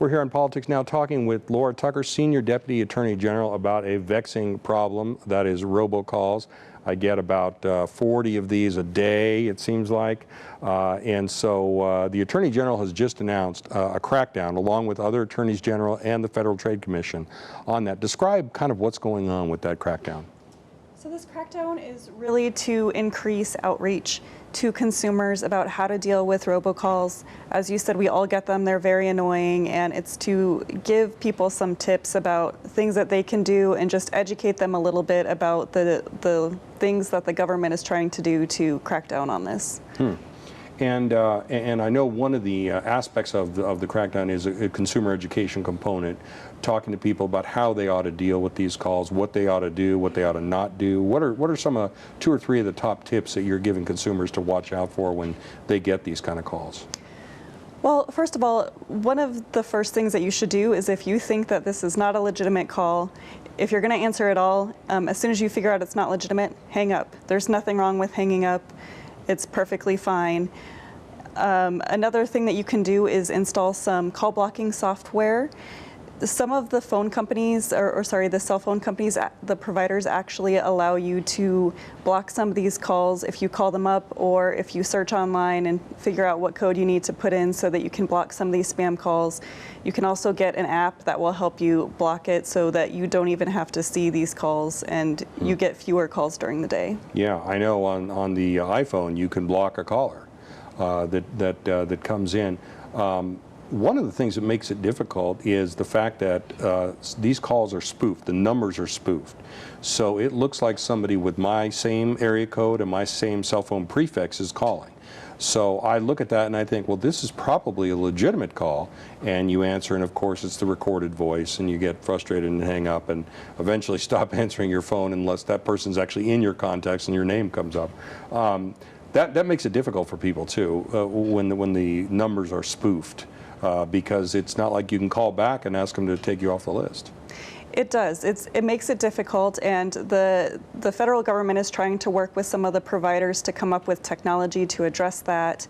We're here on Politics Now talking with Laura Tucker, Senior Deputy Attorney General, about a vexing problem that is robocalls. I get about 40 of these a day, it seems like. And so the Attorney General has just announced a crackdown, along with other Attorneys General and the Federal Trade Commission, on that. Describe kind of what's going on with that crackdown. So this crackdown is really to increase outreach to consumers about how to deal with robocalls. As you said, we all get them, they're very annoying, and it's to give people some tips about things that they can do and just educate them a little bit about the things that the government is trying to do to crack down on this. And I know one of the aspects of the crackdown is a consumer education component, talking to people about how they ought to deal with these calls, what they ought to do, what they ought to not do. What are some two or three of the top tips that you're giving consumers to watch out for when they get these kind of calls? Well, first of all, one of the first things that you should do is, if you think that this is not a legitimate call, if you're going to answer it all, as soon as you figure out it's not legitimate, hang up. There's nothing wrong with hanging up. It's perfectly fine. Another thing that you can do is install some call blocking software. Some of the phone companies, the cell phone companies, the providers actually allow you to block some of these calls if you call them up, or if you search online and figure out what code you need to put in so that you can block some of these spam calls. You can also get an app that will help you block it so that you don't even have to see these calls, and you get fewer calls during the day. Yeah, I know on the iPhone you can block a caller that comes in. One of the things that makes it difficult is the fact that these calls are spoofed. The numbers are spoofed. So it looks like somebody with my same area code and my same cell phone prefix is calling. So I look at that and I think, well, this is probably a legitimate call. And you answer, and of course it's the recorded voice, and you get frustrated and hang up and eventually stop answering your phone unless that person's actually in your contacts and your name comes up. That makes it difficult for people too when the numbers are spoofed. Because it's not like you can call back and ask them to take you off the list. It does. It makes it difficult, and the federal government is trying to work with some of the providers to come up with technology to address that,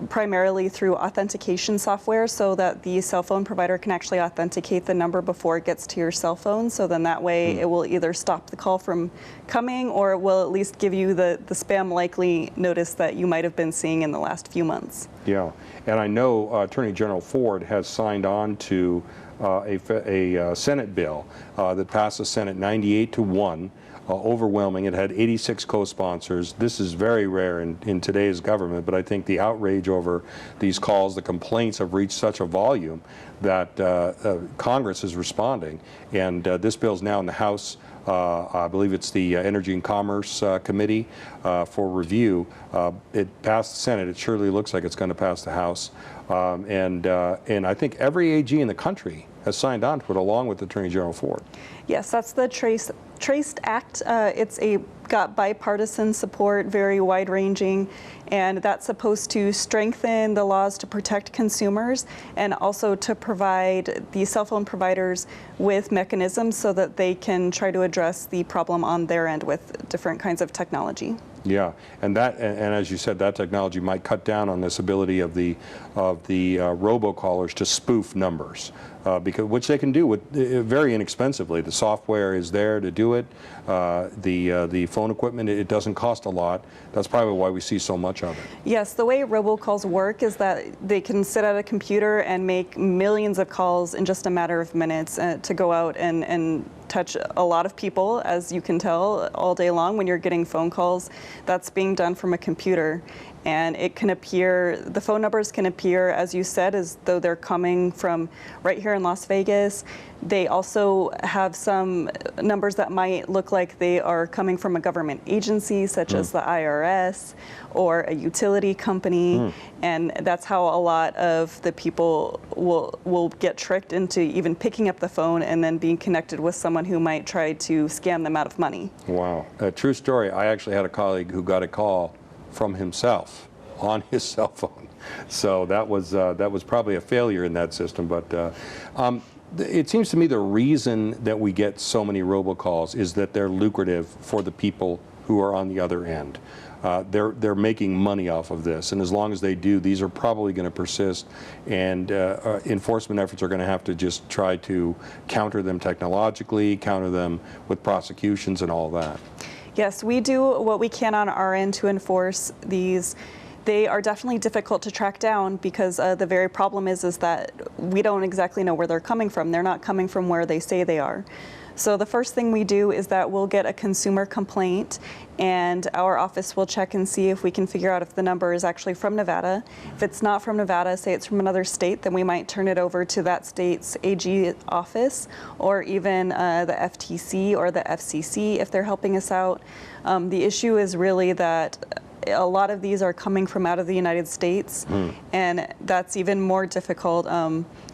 primarily through authentication software, so that the cell phone provider can actually authenticate the number before it gets to your cell phone. So then that way it will either stop the call from coming, or it will at least give you the spam likely notice that you might have been seeing in the last few months. Yeah, and I know Attorney General Ford has signed on to a Senate bill that passed the Senate 98-1, overwhelming. It had 86 co-sponsors. This is very rare in today's government, but I think the outrage over these calls, the complaints have reached such a volume that Congress is responding. And this bill is now in the House. I believe it's the Energy and Commerce Committee for review. It passed the Senate. It surely looks like it's going to pass the House. And I think every AG in the country has signed on to it, along with Attorney General Ford. Yes, that's the Traced Act. It's got bipartisan support, very wide-ranging, and that's supposed to strengthen the laws to protect consumers, and also to provide the cell phone providers with mechanisms so that they can try to address the problem on their end with different kinds of technology. Yeah, and as you said, that technology might cut down on this ability of the robocallers to spoof numbers, which they can do with very inexpensively. The software is there to do it. The phone equipment, it doesn't cost a lot. That's probably why we see so much of it. Yes, the way robocalls work is that they can sit at a computer and make millions of calls in just a matter of minutes to go out and touch a lot of people, as you can tell, all day long when you're getting phone calls. That's being done from a computer. And it can appear, the phone numbers can appear, as you said, as though they're coming from right here in Las Vegas. They also have some numbers that might look like they are coming from a government agency, such as the IRS or a utility company. And that's how a lot of the people will get tricked into even picking up the phone and then being connected with someone who might try to scam them out of money. Wow. A true story. I actually had a colleague who got a call from himself on his cell phone. So that was probably a failure in that system. But it seems to me the reason that we get so many robocalls is that they're lucrative for the people who are on the other end. they're making money off of this, and as long as they do, these are probably going to persist, and enforcement efforts are going to have to just try to counter them technologically, counter them with prosecutions and all that. Yes, we do what we can on our end to enforce these. They are definitely difficult to track down because the very problem is that we don't exactly know where they're coming from. They're not coming from where they say they are. So the first thing we do is that we'll get a consumer complaint, and our office will check and see if we can figure out if the number is actually from Nevada. If it's not from Nevada, say it's from another state, then we might turn it over to that state's AG office, or even the FTC or the FCC if they're helping us out. The issue is really that a lot of these are coming from out of the United States, and that's even more difficult.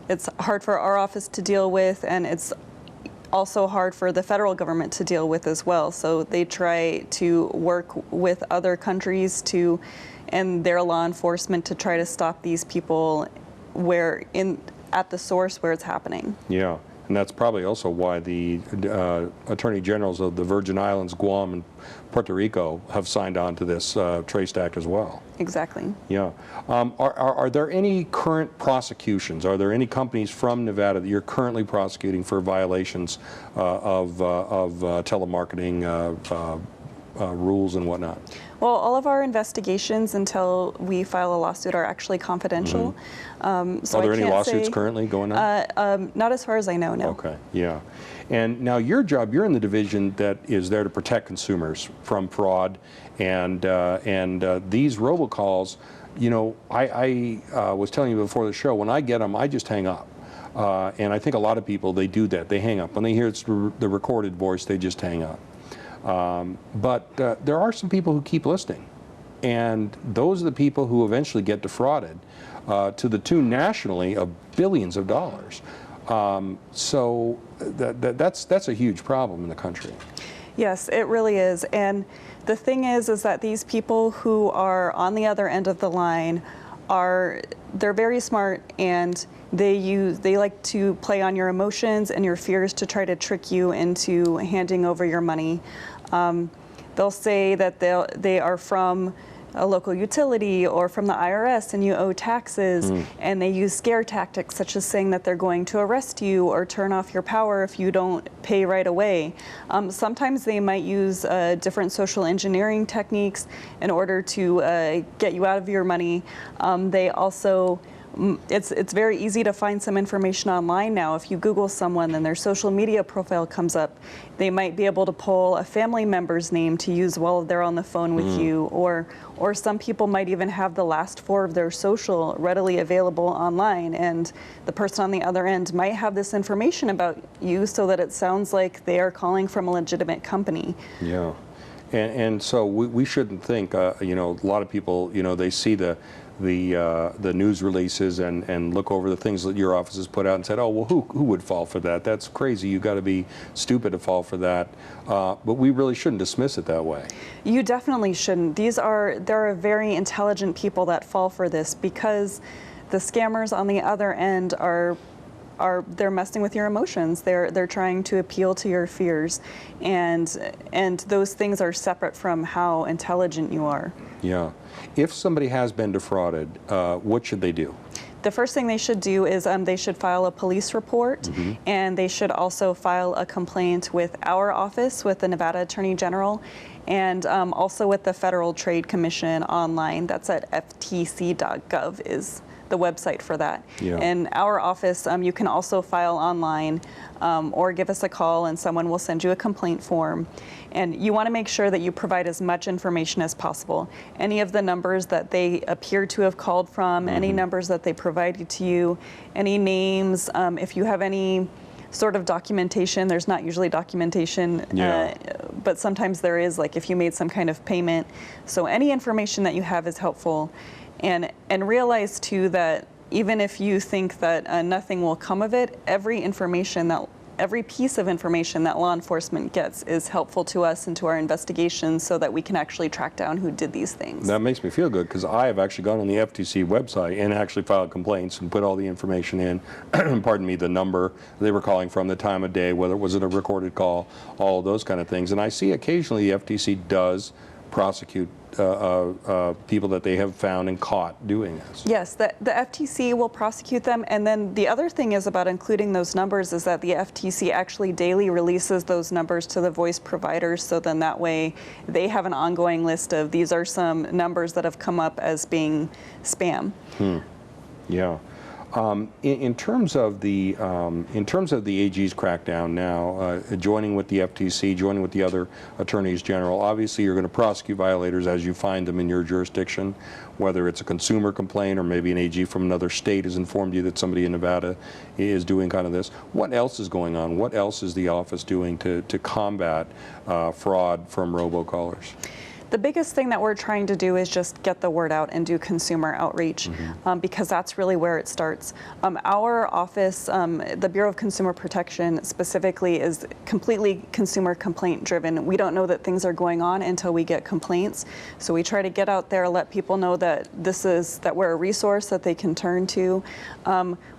It's hard for our office to deal with, and it's also hard for the federal government to deal with as well. So they try to work with other countries and their law enforcement to try to stop these people at the source where it's happening. Yeah. And that's probably also why the Attorney Generals of the Virgin Islands, Guam, and Puerto Rico have signed on to this Trace Act as well. Exactly. Yeah. Are there any current prosecutions? Are there any companies from Nevada that you're currently prosecuting for violations of telemarketing rules and whatnot? Well, all of our investigations until we file a lawsuit are actually confidential. So are there any lawsuits currently going on? Not as far as I know, no. Okay, yeah. And now your job, you're in the division that is there to protect consumers from fraud, and these robocalls, you know, I was telling you before the show, when I get them, I just hang up. And I think a lot of people, they do that. They hang up. When they hear it's the recorded voice, they just hang up. But there are some people who keep listening, and those are the people who eventually get defrauded to the tune nationally of billions of dollars. So that's a huge problem in the country. Yes, it really is. And the thing is that these people who are on the other end of the line they're very smart, and they like to play on your emotions and your fears to try to trick you into handing over your money. They'll say that they are from a local utility or from the IRS and you owe taxes, and they use scare tactics such as saying that they're going to arrest you or turn off your power if you don't pay right away. Sometimes they might use different social engineering techniques in order to get you out of your money. They also it's very easy to find some information online now. If you Google someone and their social media profile comes up, they might be able to pull a family member's name to use while they're on the phone with you, or some people might even have the last four of their social readily available online, and the person on the other end might have this information about you so that it sounds like they are calling from a legitimate company. Yeah. And so we shouldn't think, you know, a lot of people, you know, they see the news releases and look over the things that your office has put out and said, oh, well, who would fall for that? That's crazy. You got to be stupid to fall for that. But we really shouldn't dismiss it that way. You definitely shouldn't. There are very intelligent people that fall for this, because the scammers on the other end they're messing with your emotions. They're trying to appeal to your fears, and those things are separate from how intelligent you are. Yeah. If somebody has been defrauded, what should they do? The first thing they should do is they should file a police report, and they should also file a complaint with our office, with the Nevada Attorney General, and also with the Federal Trade Commission online. That's at ftc.gov is the website for that. Yeah. In our office, you can also file online or give us a call, and someone will send you a complaint form. And you want to make sure that you provide as much information as possible. Any of the numbers that they appear to have called from, any numbers that they provided to you, any names, if you have any sort of documentation. There's not usually documentation, but sometimes there is, like if you made some kind of payment. So any information that you have is helpful. And realize too that even if you think that nothing will come of it, every piece of information that law enforcement gets is helpful to us and to our investigations, so that we can actually track down who did these things. That makes me feel good, because I have actually gone on the FTC website and actually filed complaints and put all the information in, pardon me, the number they were calling from, the time of day, whether it was a recorded call, all of those kind of things. And I see occasionally the FTC does prosecute people that they have found and caught doing this. Yes, the FTC will prosecute them, and then the other thing is about including those numbers is that the FTC actually daily releases those numbers to the voice providers, so then that way they have an ongoing list of these are some numbers that have come up as being spam. Yeah. In terms of the AG's crackdown now, joining with the FTC, joining with the other attorneys general, obviously you're going to prosecute violators as you find them in your jurisdiction, whether it's a consumer complaint or maybe an AG from another state has informed you that somebody in Nevada is doing kind of this. What else is going on? What else is the office doing to combat fraud from robocallers? The biggest thing that we're trying to do is just get the word out and do consumer outreach, because that's really where it starts. Our office, the Bureau of Consumer Protection specifically, is completely consumer complaint driven. We don't know that things are going on until we get complaints. So we try to get out there, let people know that that we're a resource that they can turn to.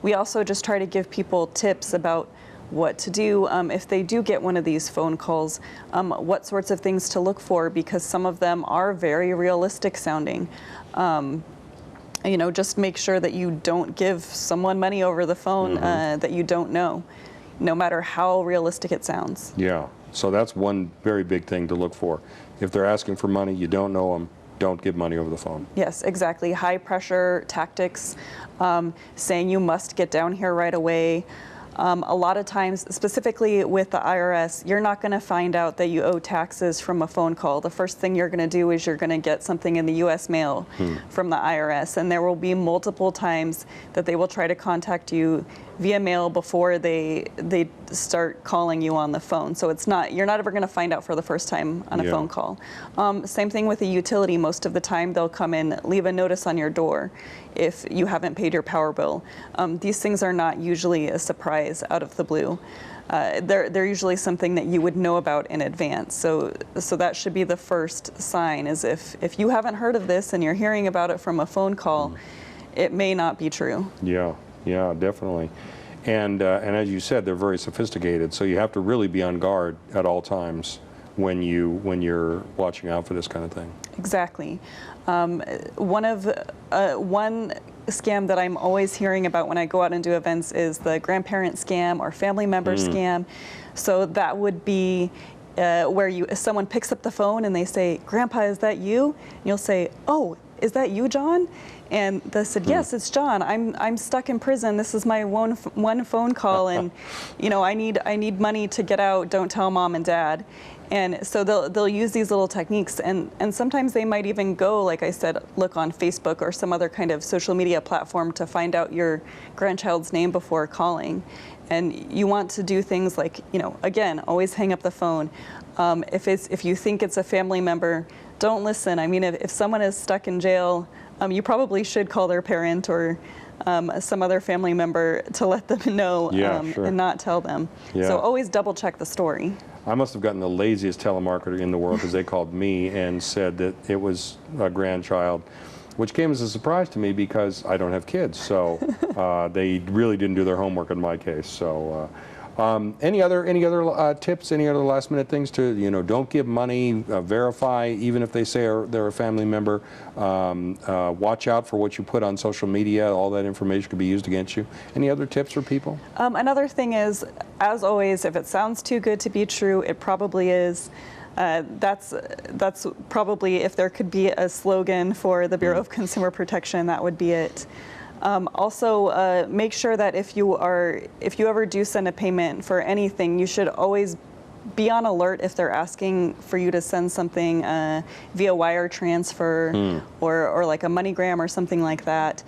We also just try to give people tips about what to do if they do get one of these phone calls, what sorts of things to look for, because some of them are very realistic sounding. You know, just make sure that you don't give someone money over the phone that you don't know, no matter how realistic it sounds. Yeah, so that's one very big thing to look for. If they're asking for money, you don't know them, don't give money over the phone. Yes, exactly. High pressure tactics, saying you must get down here right away. A lot of times, specifically with the IRS, you're not going to find out that you owe taxes from a phone call. The first thing you're going to do is you're going to get something in the U.S. mail from the IRS, and there will be multiple times that they will try to contact you via mail before they start calling you on the phone. So you're not ever going to find out for the first time on a phone call. Same thing with a utility. Most of the time they'll come in, leave a notice on your door if you haven't paid your power bill. These things are not usually a surprise out of the blue. They're usually something that you would know about in advance. So that should be the first sign, is if you haven't heard of this and you're hearing about it from a phone call, it may not be true. Yeah, definitely. And as you said, they're very sophisticated, so you have to really be on guard at all times when you're watching out for this kind of thing. Exactly. One scam that I'm always hearing about when I go out and do events is the grandparent scam or family member scam. So that would be where someone picks up the phone and they say, "Grandpa, is that you?" And you'll say, "Oh, is that you, John?" And they said, "Yes, it's John. I'm stuck in prison. This is my one phone call, and you know I need money to get out. Don't tell mom and dad." And so they'll use these little techniques, and sometimes they might even go, like I said, look on Facebook or some other kind of social media platform to find out your grandchild's name before calling. And you want to do things like, you know, again, always hang up the phone. If you think it's a family member, don't listen. I mean, if someone is stuck in jail, you probably should call their parent or some other family member to let them know and not tell them. So always double check the story. I must have gotten the laziest telemarketer in the world, because they called me and said that it was a grandchild, which came as a surprise to me because I don't have kids. So they really didn't do their homework in my case. So any other tips, any other last minute things to, you know, don't give money, verify even if they say they're a family member, watch out for what you put on social media, all that information could be used against you. Any other tips for people? Another thing is, as always, if it sounds too good to be true, it probably is. That's probably, if there could be a slogan for the Bureau of Consumer Protection, that would be it. Also, make sure that if you ever do send a payment for anything, you should always be on alert if they're asking for you to send something via wire transfer or like a MoneyGram or something like that.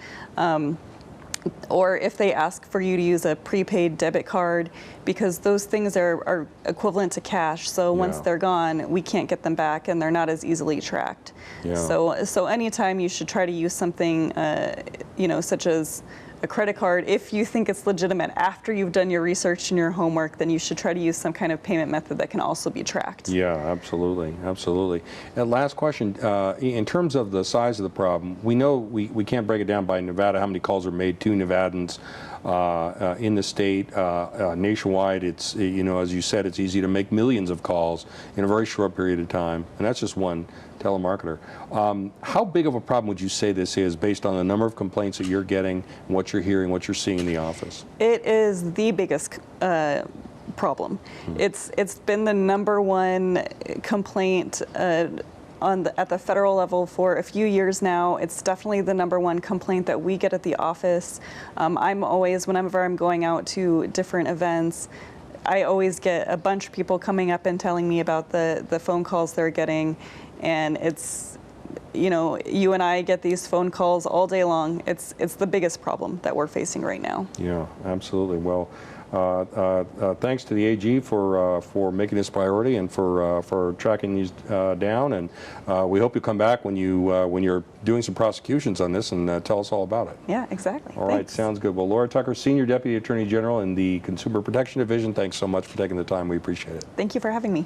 Or if they ask for you to use a prepaid debit card, because those things are equivalent to cash. So once they're gone, we can't get them back, and they're not as easily tracked. So anytime you should try to use something, you know, such as a credit card, if you think it's legitimate after you've done your research and your homework, then you should try to use some kind of payment method that can also be tracked. Yeah, absolutely, absolutely. And last question, in terms of the size of the problem, we know we can't break it down by Nevada, how many calls are made to Nevadans in the state. Nationwide, it's, you know, as you said, it's easy to make millions of calls in a very short period of time, and that's just one telemarketer. How big of a problem would you say this is based on the number of complaints that you're getting, what you're hearing, what you're seeing in the office? It is the biggest problem. It's been the #1 complaint at the federal level for a few years now. It's definitely the #1 complaint that we get at the office. I'm always, whenever I'm going out to different events, I always get a bunch of people coming up and telling me about the phone calls they're getting, and it's, you know, you and I get these phone calls all day long. It's the biggest problem that we're facing right now. Yeah, absolutely. Well, thanks to the AG for making this priority and for tracking these down, and we hope you come back when you're doing some prosecutions on this and tell us all about it. Yeah, exactly. All right, Thanks. sounds good. Well, Laura Tucker, Senior Deputy Attorney General in the Consumer Protection Division, thanks so much for taking the time. We appreciate it. Thank you for having me.